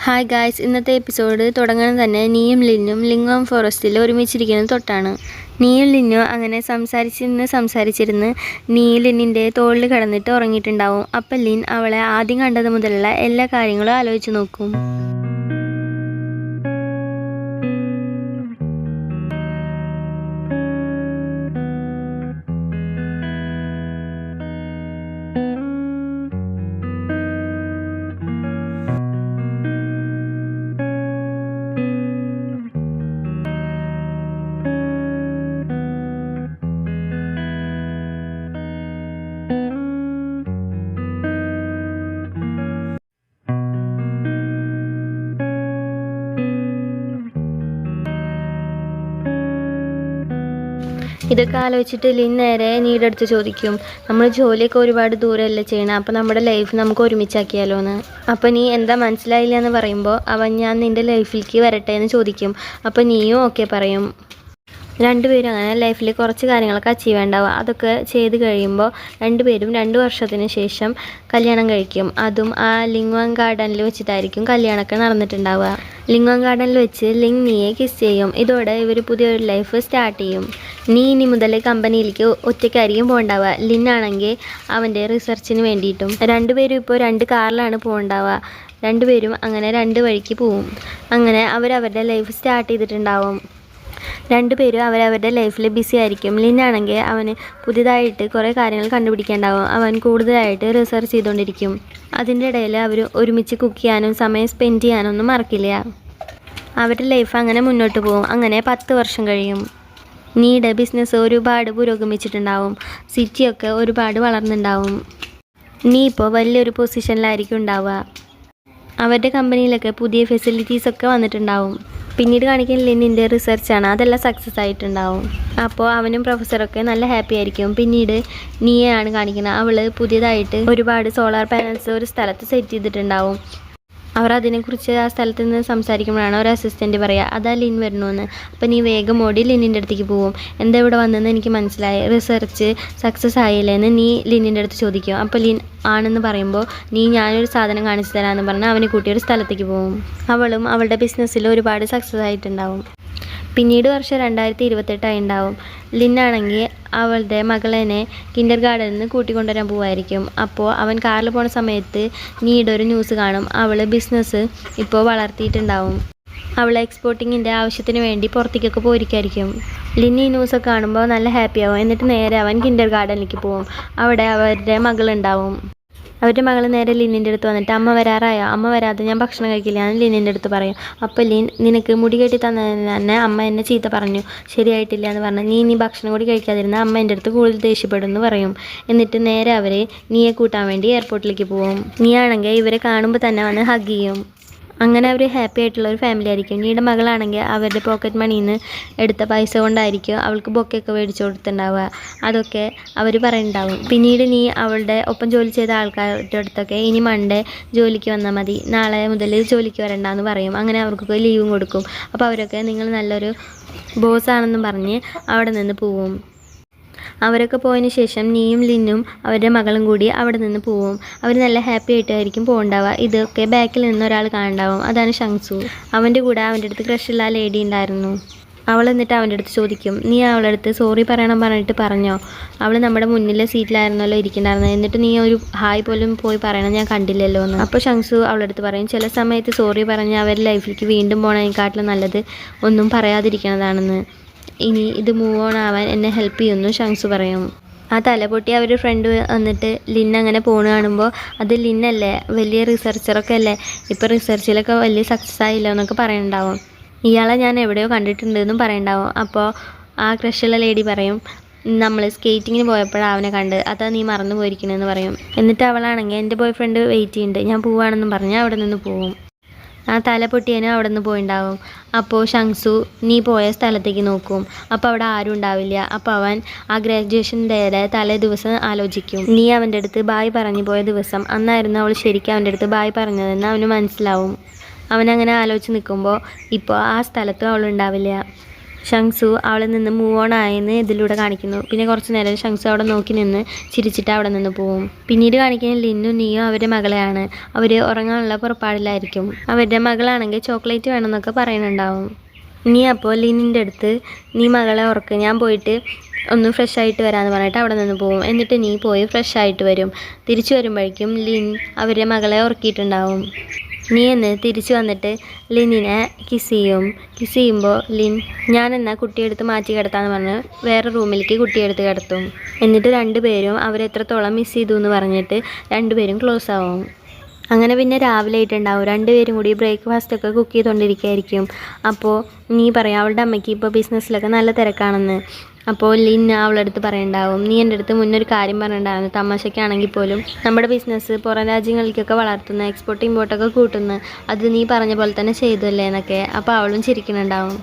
Hi guys, ഇന്നത്തെ episode തുടങ്ങുന്നത് തന്നെ നീയും ലിന്നും ലിംഗം ഫോറസ്റ്റിൽ ഒരുമിച്ചിരിക്കുന്നത് തൊട്ടാണ്. നീയും ലിന്നും അങ്ങനെ സംസാരിച്ചിരുന്ന് നീ ലിന്നിൻ്റെ തോളിൽ കിടന്നിട്ട് ഉറങ്ങിയിട്ടുണ്ടാവും. അപ്പം ലിൻ അവളെ ആദ്യം കണ്ടത് മുതലുള്ള എല്ലാ കാര്യങ്ങളും ആലോചിച്ച് നോക്കും. ഇതൊക്കെ ആലോചിച്ചിട്ട് ലിൻ നേരെ നീയുടെ അടുത്ത് ചോദിക്കും, നമ്മൾ ജോലിയൊക്കെ ഒരുപാട് ദൂരമല്ലേ ചെയ്യണം, അപ്പോൾ നമ്മുടെ ലൈഫ് നമുക്ക് ഒരുമിച്ചാക്കിയാലോ എന്ന്. അപ്പോൾ നീ എന്താ മനസ്സിലായില്ല എന്ന് പറയുമ്പോൾ ഞാൻ നിൻ്റെ ലൈഫിലേക്ക് വരട്ടെ എന്ന് ചോദിക്കും. അപ്പോൾ നീയും ഓക്കെ പറയും. രണ്ടുപേരും അങ്ങനെ ലൈഫിൽ കുറച്ച് കാര്യങ്ങളൊക്കെ അച്ചീവ് ഉണ്ടാവുക. അതൊക്കെ ചെയ്ത് കഴിയുമ്പോൾ രണ്ടുപേരും 2 വർഷത്തിന് ശേഷം കല്യാണം കഴിക്കും. അതും ആ ലിംഗ്വാങ് ഗാർഡനിൽ വെച്ചിട്ടായിരിക്കും കല്യാണമൊക്കെ നടന്നിട്ടുണ്ടാവുക. ലിംഗ്വാങ് ഗാർഡനിൽ വെച്ച് ലിങ് നീയെ കിസ് ചെയ്യും. ഇതോടെ ഇവർ പുതിയൊരു ലൈഫ് സ്റ്റാർട്ട് ചെയ്യും. നീ ഇനി മുതൽ കമ്പനിയിലേക്ക് ഒറ്റയ്ക്കായിരിക്കും പോകണ്ടാവുക. ലിന്നാണെങ്കിൽ അവൻ്റെ റിസർച്ചിന് വേണ്ടിയിട്ടും. രണ്ടുപേരും ഇപ്പോൾ 2 കാറിലാണ് പോകണ്ടാവുക. രണ്ടുപേരും അങ്ങനെ 2 വഴിക്ക് പോവും. അങ്ങനെ അവരവരുടെ ലൈഫ് സ്റ്റാർട്ട് ചെയ്തിട്ടുണ്ടാവും. രണ്ടുപേരും അവരവരുടെ ലൈഫിൽ ബിസി ആയിരിക്കും. ലിന്നാണെങ്കിൽ അവന് പുതിയതായിട്ട് കുറേ കാര്യങ്ങൾ കണ്ടുപിടിക്കാനുണ്ടാവും. അവൻ കൂടുതലായിട്ട് റിസർച്ച് ചെയ്തുകൊണ്ടിരിക്കും. അതിൻ്റെ ഇടയിൽ അവർ ഒരുമിച്ച് കുക്ക് ചെയ്യാനും സമയം സ്പെൻഡ് ചെയ്യാനൊന്നും മറക്കില്ല. അവരുടെ ലൈഫ് അങ്ങനെ മുന്നോട്ട് പോകും. അങ്ങനെ 10 വർഷം കഴിയും. നീയുടെ ബിസിനസ് ഒരുപാട് പുരോഗമിച്ചിട്ടുണ്ടാവും. സിറ്റിയൊക്കെ ഒരുപാട് വളർന്നിട്ടുണ്ടാവും. നീ ഇപ്പോൾ വലിയൊരു പൊസിഷനിലായിരിക്കും ഉണ്ടാവുക. അവരുടെ കമ്പനിയിലൊക്കെ പുതിയ ഫെസിലിറ്റീസൊക്കെ വന്നിട്ടുണ്ടാവും. പിന്നീട് കാണിക്കാൻ ലിന്നിൻ്റെ റിസർച്ചാണ്, അതെല്ലാം സക്സസ് ആയിട്ടുണ്ടാവും. അപ്പോൾ അവനും പ്രൊഫസറൊക്കെ നല്ല ഹാപ്പി ആയിരിക്കും. പിന്നീട് നീയാണ് കാണിക്കുന്നത്. അവൾ പുതിയതായിട്ട് ഒരുപാട് സോളാർ പാനൽസ് ഒരു സ്ഥലത്ത് സെറ്റ് ചെയ്തിട്ടുണ്ടാവും. അവർ അതിനെക്കുറിച്ച് ആ സ്ഥലത്ത് നിന്ന് സംസാരിക്കുമ്പോഴാണ് ഒരു അസിസ്റ്റൻറ്റ് പറയുക, അതാ ലിൻ വരണമെന്ന്. അപ്പോൾ നീ വേഗം ഓടി ലിന്നിൻ്റെ അടുത്തേക്ക് പോവും. എന്താ ഇവിടെ വന്നതെന്ന് എനിക്ക് മനസ്സിലായി, റിസർച്ച് സക്സസ് ആയില്ലേന്ന് നീ ലിന്നിൻ്റെ അടുത്ത് ചോദിക്കും. അപ്പോൾ ലിൻ ആണെന്ന് പറയുമ്പോൾ ഞാനൊരു സാധനം കാണിച്ചു തരാമെന്ന് പറഞ്ഞാൽ അവനെ കൂട്ടി ഒരു സ്ഥലത്തേക്ക് പോകും. അവളും അവളുടെ ബിസിനസ്സിൽ ഒരുപാട് സക്സസ് ആയിട്ടുണ്ടാവും. പിന്നീട് വർഷം 2028 ഉണ്ടാവും. ലിന്നാണെങ്കിൽ അവളുടെ മകളെ കിൻഡർ ഗാർഡനിൽ നിന്ന് കൂട്ടിക്കൊണ്ടുവരാൻ പോവായിരിക്കും. അപ്പോൾ അവൻ കാറിൽ പോണ സമയത്ത് നീയുടെ ഒരു ന്യൂസ് കാണും. അവൾ ബിസിനസ് ഇപ്പോൾ വളർത്തിയിട്ടുണ്ടാവും. അവൾ എക്സ്പോർട്ടിങ്ങിൻ്റെ ആവശ്യത്തിന് വേണ്ടി പുറത്തേക്കൊക്കെ പോയിരിക്കായിരിക്കും. ലിൻ ഈ ന്യൂസൊക്കെ കാണുമ്പോൾ നല്ല ഹാപ്പിയാവും. എന്നിട്ട് നേരെ അവൻ കിൻഡർ ഗാർഡനിലേക്ക് പോകും. അവിടെ അവരുടെ മകളുണ്ടാവും. അവരുടെ മകൾ നേരെ ലിന്നിൻ്റെ അടുത്ത് വന്നിട്ട്, അമ്മ വരാറായോ? അമ്മ വരാതെ ഞാൻ ഭക്ഷണം കഴിക്കില്ല എന്ന് ലിന്നിൻ്റെ അടുത്ത് പറയും. അപ്പോൾ ലിൻ, നിനക്ക് മുടി കെട്ടി തന്നതിന് തന്നെ അമ്മ എന്നെ ചീത്ത പറഞ്ഞു, ശരിയായിട്ടില്ല എന്ന് പറഞ്ഞു. നീ ഭക്ഷണം കൂടി കഴിക്കാതിരുന്ന അമ്മ എൻ്റെ അടുത്ത് കൂടുതൽ ദേഷ്യപ്പെടും എന്ന് പറയും. എന്നിട്ട് നേരെ അവർ നീയെ കൂട്ടാൻ വേണ്ടി എയർപോർട്ടിലേക്ക് പോകും. നീയാണെങ്കിൽ ഇവരെ കാണുമ്പോൾ തന്നെ വന്ന് ഹഗ് ചെയ്യും. അങ്ങനെ അവർ ഹാപ്പി ആയിട്ടുള്ള ഒരു ഫാമിലി ആയിരിക്കും. നീയുടെ മകളാണെങ്കിൽ അവരുടെ പോക്കറ്റ് മണിയിൽ നിന്ന് എടുത്ത പൈസ കൊണ്ടായിരിക്കും അവൾക്ക് ബൊക്കെയൊക്കെ മേടിച്ചു കൊടുത്തിട്ടുണ്ടാവുക. അതൊക്കെ അവർ പറയുന്നുണ്ടാവും. പിന്നീട് നീ അവളുടെ ഒപ്പം ജോലി ചെയ്ത ആൾക്കാരുടെ അടുത്തൊക്കെ ഇനി മൺഡേ ജോലിക്ക് വന്നാൽ മതി, നാളെ മുതൽ ജോലിക്ക് വരണ്ടെന്ന് പറയും. അങ്ങനെ അവർക്കൊക്കെ ലീവും കൊടുക്കും. അപ്പോൾ അവരൊക്കെ നിങ്ങൾ നല്ലൊരു ബോസാണെന്നും പറഞ്ഞ് അവിടെ നിന്ന് പോവും. അവരൊക്കെ പോയതിന് ശേഷം നീയും ലിന്നും അവരുടെ മകളും കൂടി അവിടെ നിന്ന് പോവും. അവർ നല്ല ഹാപ്പി ആയിട്ടായിരിക്കും പോകണ്ടാവുക. ഇതൊക്കെ ബാക്കിൽ നിന്ന് ഒരാൾ കാണണ്ടാവും. അതാണ് ഷങ്സു. അവൻ്റെ കൂടെ അവൻ്റെ അടുത്ത് ക്രഷുള്ള ആ ലേഡി ഉണ്ടായിരുന്നു. അവൾ എന്നിട്ട് അവൻ്റെ അടുത്ത് ചോദിക്കും, നീ അവളുടെ അടുത്ത് സോറി പറയണം പറഞ്ഞിട്ട് പറഞ്ഞോ? അവൾ നമ്മുടെ മുന്നിലെ സീറ്റിലായിരുന്നല്ലോ ഇരിക്കണ്ടായിരുന്നത്, എന്നിട്ട് നീ ഒരു ഹായ് പോലും പോയി പറയണം ഞാൻ കണ്ടില്ലല്ലോ എന്ന്. അപ്പോൾ ഷങ്സു അവളുടെ അടുത്ത് പറയും, ചില സമയത്ത് സോറി പറഞ്ഞ് അവരുടെ ലൈഫിലേക്ക് വീണ്ടും പോകണതിനെക്കാട്ടിലും നല്ലത് ഒന്നും പറയാതിരിക്കണതാണെന്ന്. ഇനി ഇത് മൂവ് ഓൺ ആവാൻ എന്നെ ഹെൽപ്പ് ചെയ്യുമെന്ന് ഷങ്സു പറയും. ആ തലപൊട്ടി അവരുടെ ഫ്രണ്ട് വന്നിട്ട് ലിൻ അങ്ങനെ പോണ് കാണുമ്പോൾ, അത് ലിന്നല്ലേ, വലിയ റിസർച്ചറൊക്കെ അല്ലേ, ഇപ്പോൾ റിസർച്ചിലൊക്കെ വലിയ സക്സസ് ആയില്ല എന്നൊക്കെ പറയുന്നുണ്ടാവും. ഇയാളെ ഞാൻ എവിടെയോ കണ്ടിട്ടുണ്ടെന്നും പറയുന്നുണ്ടാവും. അപ്പോൾ ആ ക്രഷുള്ള ലേഡി പറയും, നമ്മൾ സ്കേറ്റിങ്ങിന് പോയപ്പോഴാണ് അവനെ കണ്ട്, അതാ നീ മറന്നു പോയിരിക്കണമെന്ന് പറയും. എന്നിട്ട് അവളാണെങ്കിൽ എൻ്റെ ബോയ് ഫ്രണ്ട് വെയിറ്റ് ചെയ്യുന്നുണ്ട്, ഞാൻ പോവുകയാണെന്നും പറഞ്ഞ് അവിടെ നിന്ന് പോവും. ആ തല പൊട്ടിയതിന് അവിടെ നിന്ന് പോയിണ്ടാവും. അപ്പോൾ ഷങ്സു നീ പോയ സ്ഥലത്തേക്ക് നോക്കും. അപ്പോൾ അവിടെ ആരും ഉണ്ടാവില്ല. അപ്പോൾ അവൻ ആ ഗ്രാജുവേഷൻ ഡേയുടെ തലേ ദിവസം ആലോചിക്കും. നീ അവൻ്റെ അടുത്ത് ബായ് പറഞ്ഞു പോയ ദിവസം അന്നായിരുന്നു അവൾ ശരിക്കും അവൻ്റെ അടുത്ത് ബായ് പറഞ്ഞതെന്ന് അവന് മനസ്സിലാവും. അവനങ്ങനെ ആലോചിച്ച് നിൽക്കുമ്പോൾ ഇപ്പോൾ ആ സ്ഥലത്തും അവളുണ്ടാവില്ല. ഷങ്സു അവളിൽ നിന്ന് മൂവ് ഓൺ ആയെന്ന് ഇതിലൂടെ കാണിക്കുന്നു. പിന്നെ കുറച്ച് നേരം ഷങ്സു അവിടെ നോക്കി നിന്ന് ചിരിച്ചിട്ട് അവിടെ നിന്ന് പോവും. പിന്നീട് കാണിക്കുന്ന ലിന്നും നീയും അവരുടെ മകളെയാണ്. അവർ ഉറങ്ങാനുള്ള പുറപ്പാടിലായിരിക്കും. അവരുടെ മകളാണെങ്കിൽ ചോക്ലേറ്റ് വേണമെന്നൊക്കെ പറയുന്നുണ്ടാവും. നീ അപ്പോൾ ലിന്നിൻ്റെ അടുത്ത് നീ മകളെ ഉറക്ക്, ഞാൻ പോയിട്ട് ഒന്ന് ഫ്രഷ് ആയിട്ട് വരാമെന്ന് പറഞ്ഞിട്ട് അവിടെ നിന്ന് പോവും. എന്നിട്ട് നീ പോയി ഫ്രഷ് ആയിട്ട് വരും. തിരിച്ചു വരുമ്പോഴേക്കും ലിൻ അവരുടെ മകളെ ഉറക്കിയിട്ടുണ്ടാവും. നീ എന്ന് തിരിച്ചു വന്നിട്ട് ലിന്നിനെ കിസ് ചെയ്യുമ്പോൾ ലിൻ ഞാൻ എന്നാൽ കുട്ടിയെടുത്ത് മാറ്റി കിടത്താമെന്ന് പറഞ്ഞ് വേറെ റൂമിലേക്ക് കുട്ടിയെടുത്ത് കിടത്തും. എന്നിട്ട് രണ്ടുപേരും അവരെത്രത്തോളം മിസ് ചെയ്തു എന്ന് പറഞ്ഞിട്ട് രണ്ടുപേരും ക്ലോസ് ആവും. അങ്ങനെ പിന്നെ രാവിലെ ആയിട്ടുണ്ടാവും. രണ്ടുപേരും കൂടി ബ്രേക്ക്ഫാസ്റ്റൊക്കെ കുക്ക് ചെയ്തുകൊണ്ടിരിക്കുകയായിരിക്കും. അപ്പോൾ നീ പറയാം അവളുടെ അമ്മയ്ക്ക് ഇപ്പോൾ ബിസിനസ്സിലൊക്കെ നല്ല തിരക്കാണെന്ന്. അപ്പോൾ ലിൻ അവളുടെ അടുത്ത് പറയുന്നുണ്ടാവും, നീ എൻ്റെ അടുത്ത് മുന്നൊരു കാര്യം പറഞ്ഞിട്ടുണ്ടായിരുന്നു, തമാശയ്ക്കാണെങ്കിൽ പോലും നമ്മുടെ ബിസിനസ് പുറം രാജ്യങ്ങളിലേക്കൊക്കെ വളർത്തുന്ന എക്സ്പോർട്ട് ഇമ്പോർട്ടൊക്കെ കൂട്ടുന്നു, അത് നീ പറഞ്ഞ പോലെ തന്നെ ചെയ്തല്ലേ എന്നൊക്കെ. അപ്പോൾ അവളും ചിരിക്കുന്നുണ്ടാവും.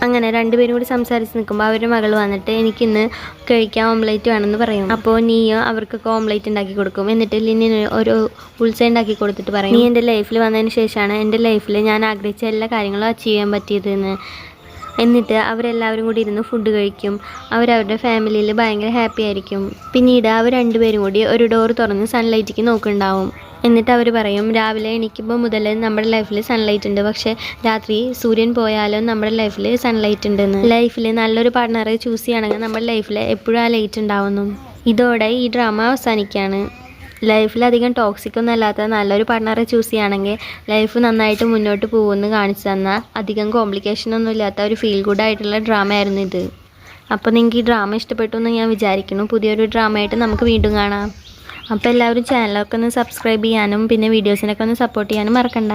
അങ്ങനെ രണ്ടുപേരും കൂടി സംസാരിച്ച് നിൽക്കുമ്പോൾ അവരുടെ മകൾ വന്നിട്ട് എനിക്കിന്ന് കഴിക്കാൻ ഓംലേറ്റ് വേണമെന്ന് പറയും. അപ്പോൾ നീയോ അവർക്കൊക്കെ ഓംലേറ്റ് ഉണ്ടാക്കി കൊടുക്കും. എന്നിട്ട് ലിന്നിന് ഒരു ഉത്സവം ഉണ്ടാക്കി കൊടുത്തിട്ട് പറയും, നീ എൻ്റെ ലൈഫിൽ വന്നതിന് ശേഷമാണ് എൻ്റെ ലൈഫിൽ ഞാൻ ആഗ്രഹിച്ച എല്ലാ കാര്യങ്ങളും അച്ചീവ് ചെയ്യാൻ പറ്റിയതെന്ന്. എന്നിട്ട് അവരെല്ലാവരും കൂടി ഇരുന്ന് ഫുഡ് കഴിക്കും. അവരവരുടെ ഫാമിലിയിൽ ഭയങ്കര ഹാപ്പി ആയിരിക്കും. പിന്നീട് അവർ രണ്ടുപേരും കൂടി ഒരു ഡോർ തുറന്ന് സൺലൈറ്റിലേക്ക് നോക്കുന്നുണ്ടാവും. എന്നിട്ട് അവർ പറയും, രാവിലെ എണീക്കുമ്പോൾ മുതൽ നമ്മുടെ ലൈഫിൽ സൺലൈറ്റ് ഉണ്ട്, പക്ഷേ രാത്രി സൂര്യൻ പോയാലും നമ്മുടെ ലൈഫിൽ സൺലൈറ്റ് ഉണ്ടെന്ന്. ലൈഫിൽ നല്ലൊരു പാർട്ട്ണറെ ചൂസ് ചെയ്യുകയാണെങ്കിൽ നമ്മുടെ ലൈഫിൽ എപ്പോഴും ആ ലൈറ്റ് ഉണ്ടാവുന്നു. ഇതോടെ ഈ ഡ്രാമ അവസാനിക്കുകയാണ്. ലൈഫിൽ അധികം ടോക്സിക് ഒന്നും അല്ലാത്ത നല്ലൊരു പാർട്ട്ണറെ ചൂസ് ചെയ്യുകയാണെങ്കിൽ ലൈഫ് നന്നായിട്ട് മുന്നോട്ട് പോകുമെന്ന് കാണിച്ചു തന്ന അധികം കോംപ്ലിക്കേഷനൊന്നും ഇല്ലാത്ത ഒരു ഫീൽ ഗുഡ് ആയിട്ടുള്ള ഡ്രാമ ആയിരുന്നു ഇത്. അപ്പോൾ നിങ്ങൾക്ക് ഈ ഡ്രാമ ഇഷ്ടപ്പെട്ടു എന്ന് ഞാൻ വിചാരിക്കുന്നു. പുതിയൊരു ഡ്രാമയായിട്ട് നമുക്ക് വീണ്ടും കാണാം. അപ്പോൾ എല്ലാവരും ചാനലൊക്കെ ഒന്ന് സബ്സ്ക്രൈബ് ചെയ്യാനും പിന്നെ വീഡിയോസിനൊക്കെ ഒന്ന് സപ്പോർട്ട് ചെയ്യാനും മറക്കണ്ട.